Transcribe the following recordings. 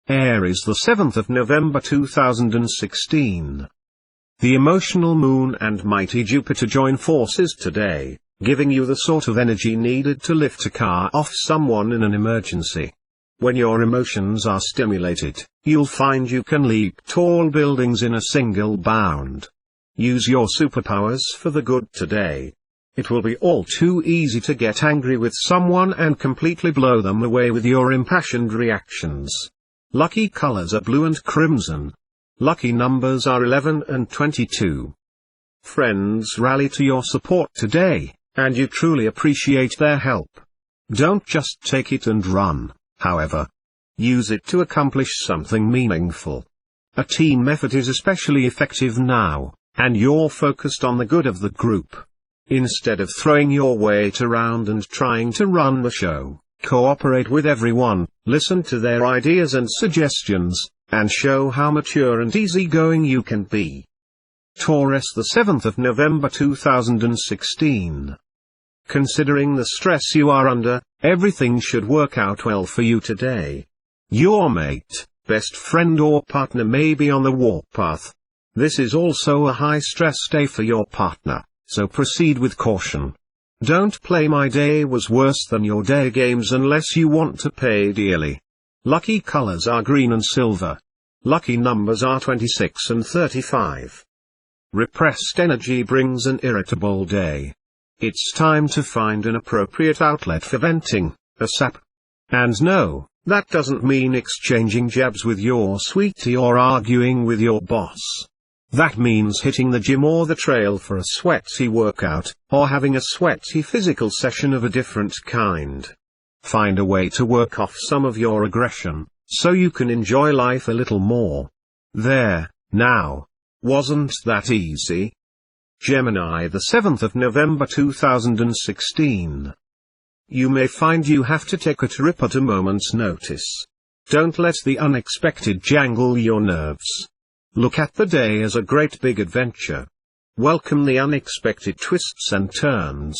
Aries, the 7th of November 2016. The emotional moon and mighty Jupiter join forces today, giving you the sort of energy needed to lift a car off someone in an emergency. When your emotions are stimulated, you'll find you can leap tall buildings in a single bound. Use your superpowers for the good today. It will be all too easy to get angry with someone and completely blow them away with your impassioned reactions. Lucky colors are blue and crimson. Lucky numbers are 11 and 22. Friends rally to your support today, and you truly appreciate their help. Don't just take it and run, however. Use it to accomplish something meaningful. A team effort is especially effective now, and you're focused on the good of the group. Instead of throwing your weight around and trying to run the show, cooperate with everyone, listen to their ideas and suggestions, and show how mature and easygoing you can be. Taurus, the 7th of November 2016. Considering the stress you are under, everything should work out well for you today. Your mate, best friend or partner may be on the warpath. This is also a high-stress day for your partner, so proceed with caution. Don't play my day was worse than your day games unless you want to pay dearly. Lucky colors are green and silver. Lucky numbers are 26 and 35. Repressed energy brings an irritable day. It's time to find an appropriate outlet for venting, ASAP. And no, that doesn't mean exchanging jabs with your sweetie or arguing with your boss. That means hitting the gym or the trail for a sweaty workout, or having a sweaty physical session of a different kind. Find a way to work off some of your aggression, so you can enjoy life a little more. There, now. Wasn't that easy? Gemini, the 7th of November 2016. You may find you have to take a trip at a moment's notice. Don't let the unexpected jangle your nerves. Look at the day as a great big adventure. Welcome the unexpected twists and turns.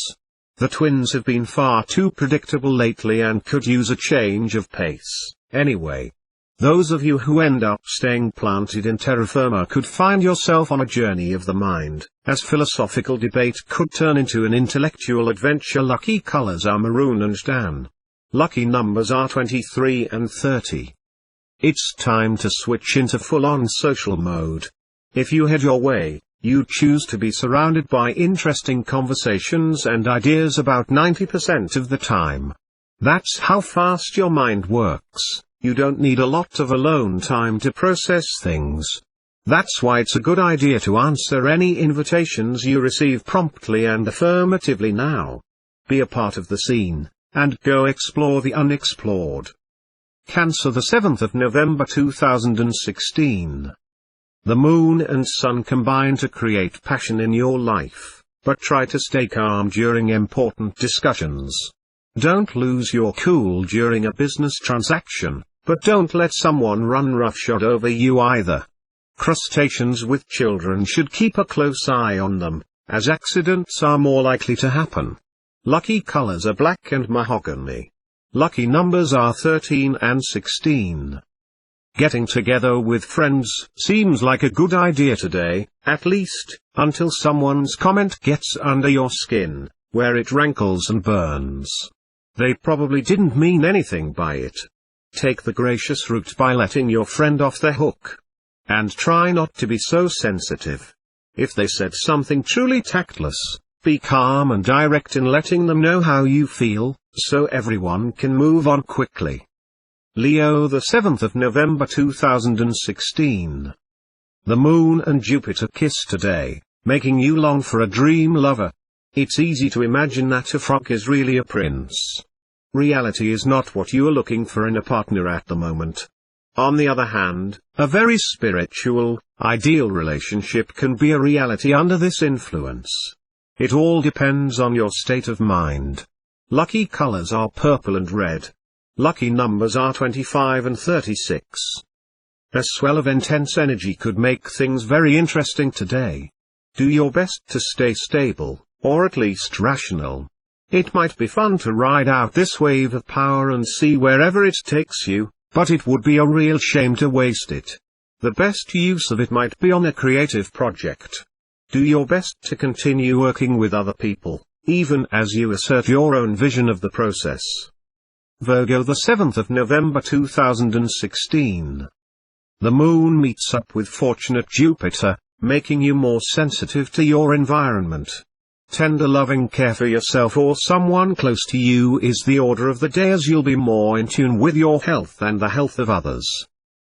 The twins have been far too predictable lately and could use a change of pace, anyway. Those of you who end up staying planted in terra firma could find yourself on a journey of the mind, as philosophical debate could turn into an intellectual adventure. Lucky colors are maroon and tan. Lucky numbers are 23 and 30. It's time to switch into full-on social mode. If you head your way, you choose to be surrounded by interesting conversations and ideas about 90% of the time. That's how fast your mind works. You don't need a lot of alone time to process things. That's why it's a good idea to answer any invitations you receive promptly and affirmatively now. Be a part of the scene, and go explore the unexplored. Cancer, the 7th of November 2016. The moon and sun combine to create passion in your life, but try to stay calm during important discussions. Don't lose your cool during a business transaction, but don't let someone run roughshod over you either. Crustaceans with children should keep a close eye on them, as accidents are more likely to happen. Lucky colors are black and mahogany. Lucky numbers are 13 and 16. Getting together with friends seems like a good idea today, at least, until someone's comment gets under your skin, where it rankles and burns. They probably didn't mean anything by it. Take the gracious route by letting your friend off the hook. And try not to be so sensitive. If they said something truly tactless, be calm and direct in letting them know how you feel, so everyone can move on quickly. Leo, the 7th of November 2016. The moon and Jupiter kiss today, making you long for a dream lover. It's easy to imagine that a frog is really a prince. Reality is not what you are looking for in a partner at the moment. On the other hand, a very spiritual, ideal relationship can be a reality under this influence. It all depends on your state of mind. Lucky colors are purple and red. Lucky numbers are 25 and 36. A swell of intense energy could make things very interesting today. Do your best to stay stable, or at least rational. It might be fun to ride out this wave of power and see wherever it takes you, but it would be a real shame to waste it. The best use of it might be on a creative project. Do your best to continue working with other people, even as you assert your own vision of the process. Virgo, the 7th of November 2016. The moon meets up with fortunate Jupiter, making you more sensitive to your environment. Tender loving care for yourself or someone close to you is the order of the day, as you'll be more in tune with your health and the health of others.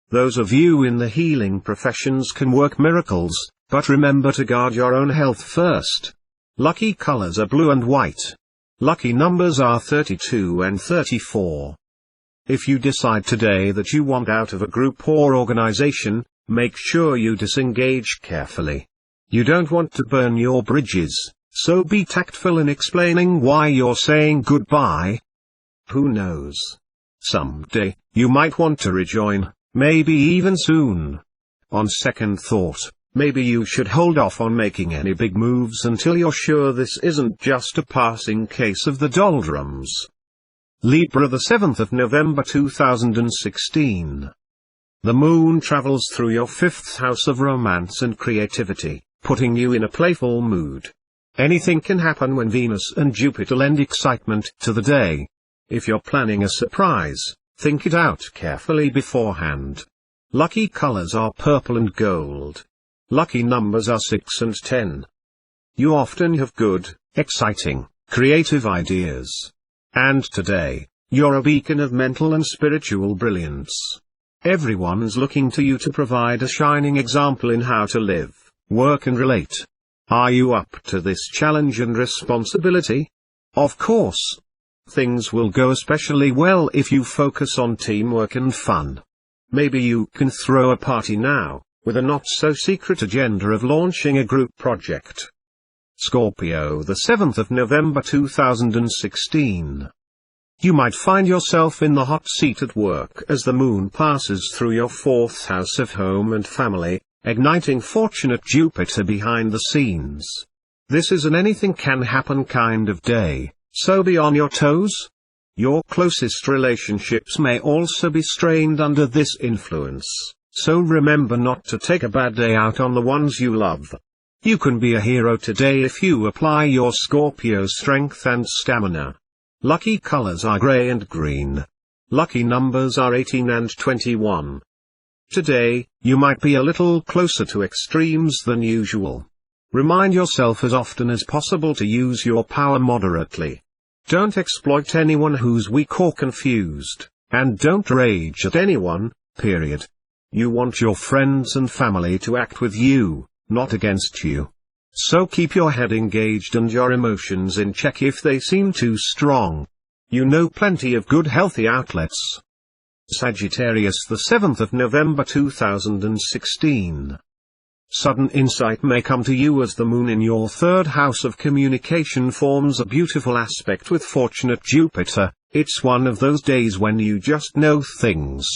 Those of you in the healing professions can work miracles, but remember to guard your own health first. Lucky colors are blue and white. Lucky numbers are 32 and 34. If you decide today that you want out of a group or organization, make sure you disengage carefully. You don't want to burn your bridges, so be tactful in explaining why you're saying goodbye. Who knows? Someday, you might want to rejoin, maybe even soon. On second thought, maybe you should hold off on making any big moves until you're sure this isn't just a passing case of the doldrums. Libra, the 7th of November 2016. The moon travels through your 5th house of romance and creativity, putting you in a playful mood. Anything can happen when Venus and Jupiter lend excitement to the day. If you're planning a surprise, think it out carefully beforehand. Lucky colors are purple and gold. Lucky numbers are 6 and 10. You often have good, exciting, creative ideas. And today, you're a beacon of mental and spiritual brilliance. Everyone's looking to you to provide a shining example in how to live, work and relate. Are you up to this challenge and responsibility? Of course. Things will go especially well if you focus on teamwork and fun. Maybe you can throw a party now, with a not-so-secret agenda of launching a group project. Scorpio, the 7th of November 2016. You might find yourself in the hot seat at work as the moon passes through your 4th house of home and family, igniting fortunate Jupiter behind the scenes. This is an anything can happen kind of day, so be on your toes. Your closest relationships may also be strained under this influence, so remember not to take a bad day out on the ones you love. You can be a hero today if you apply your Scorpio strength and stamina. Lucky colors are gray and green. Lucky numbers are 18 and 21. Today, you might be a little closer to extremes than usual. Remind yourself as often as possible to use your power moderately. Don't exploit anyone who's weak or confused, and don't rage at anyone, period. You want your friends and family to act with you, not against you. So keep your head engaged and your emotions in check if they seem too strong. You know plenty of good healthy outlets. Sagittarius, the 7th of November 2016. Sudden insight may come to you as the moon in your 3rd house of communication forms a beautiful aspect with fortunate Jupiter. It's one of those days when you just know things.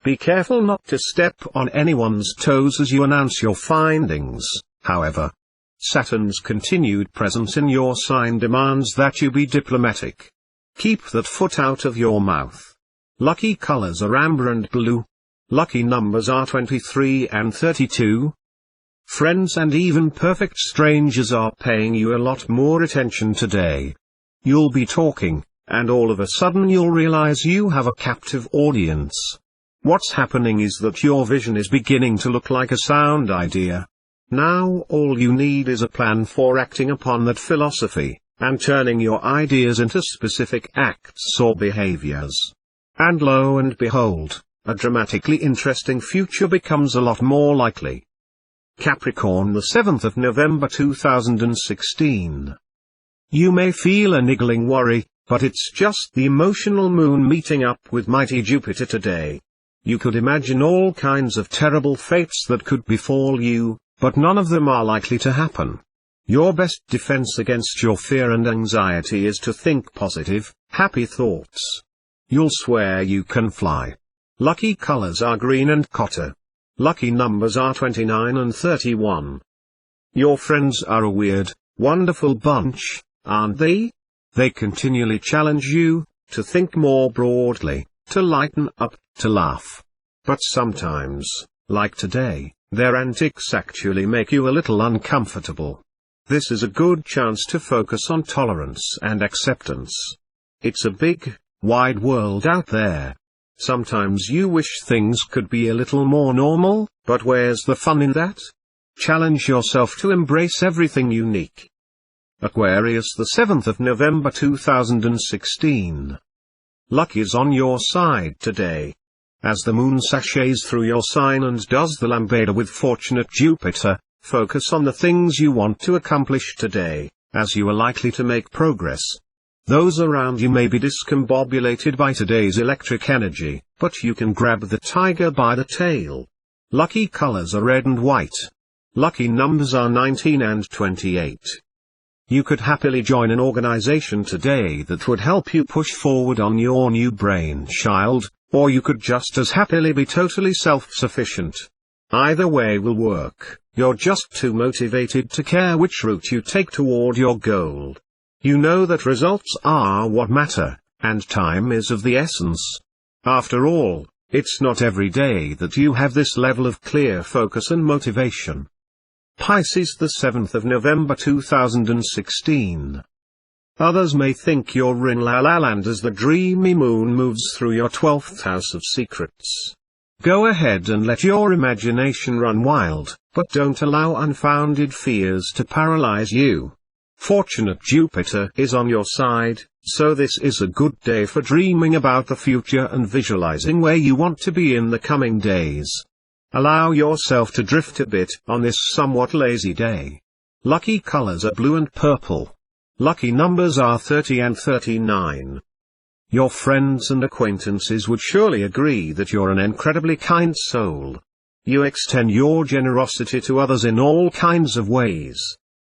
Be careful not to step on anyone's toes as you announce your findings, however. Saturn's continued presence in your sign demands that you be diplomatic. Keep that foot out of your mouth. Lucky colors are amber and blue. Lucky numbers are 23 and 32. Friends and even perfect strangers are paying you a lot more attention today. You'll be talking, and all of a sudden you'll realize you have a captive audience. What's happening is that your vision is beginning to look like a sound idea. Now all you need is a plan for acting upon that philosophy, and turning your ideas into specific acts or behaviors. And lo and behold, a dramatically interesting future becomes a lot more likely. Capricorn, the 7th of November 2016. You may feel a niggling worry, but it's just the emotional moon meeting up with mighty Jupiter today. You could imagine all kinds of terrible fates that could befall you, but none of them are likely to happen. Your best defense against your fear and anxiety is to think positive, happy thoughts. You'll swear you can fly. Lucky colors are green and cotter. Lucky numbers are 29 and 31. Your friends are a weird, wonderful bunch, aren't they? They continually challenge you to think more broadly, to lighten up, to laugh. But sometimes, like today, their antics actually make you a little uncomfortable. This is a good chance to focus on tolerance and acceptance. It's a big, wide world out there. Sometimes you wish things could be a little more normal, but where's the fun in that? Challenge yourself to embrace everything unique. Aquarius, the 7th of November 2016. Luck is on your side today. As the moon sashays through your sign and does the lambada with fortunate Jupiter, focus on the things you want to accomplish today, as you are likely to make progress. Those around you may be discombobulated by today's electric energy, but you can grab the tiger by the tail. Lucky colors are red and white. Lucky numbers are 19 and 28. You could happily join an organization today that would help you push forward on your new brainchild, or you could just as happily be totally self-sufficient. Either way will work, you're just too motivated to care which route you take toward your goal. You know that results are what matter, and time is of the essence. After all, it's not every day that you have this level of clear focus and motivation. Pisces, the 7th of November 2016. Others may think you're in la la land as the dreamy moon moves through your 12th house of secrets. Go ahead and let your imagination run wild, but don't allow unfounded fears to paralyze you. Fortunate Jupiter is on your side, so this is a good day for dreaming about the future and visualizing where you want to be in the coming days. Allow yourself to drift a bit on this somewhat lazy day. Lucky colors are blue and purple. Lucky numbers are 30 and 39. Your friends and acquaintances would surely agree that you're an incredibly kind soul. You extend your generosity to others in all kinds of ways.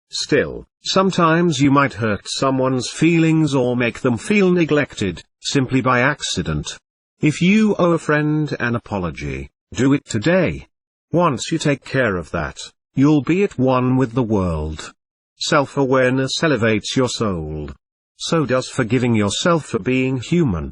Still, sometimes you might hurt someone's feelings or make them feel neglected, simply by accident. If you owe a friend an apology, do it today. Once you take care of that, you'll be at one with the world. Self-awareness elevates your soul. So does forgiving yourself for being human.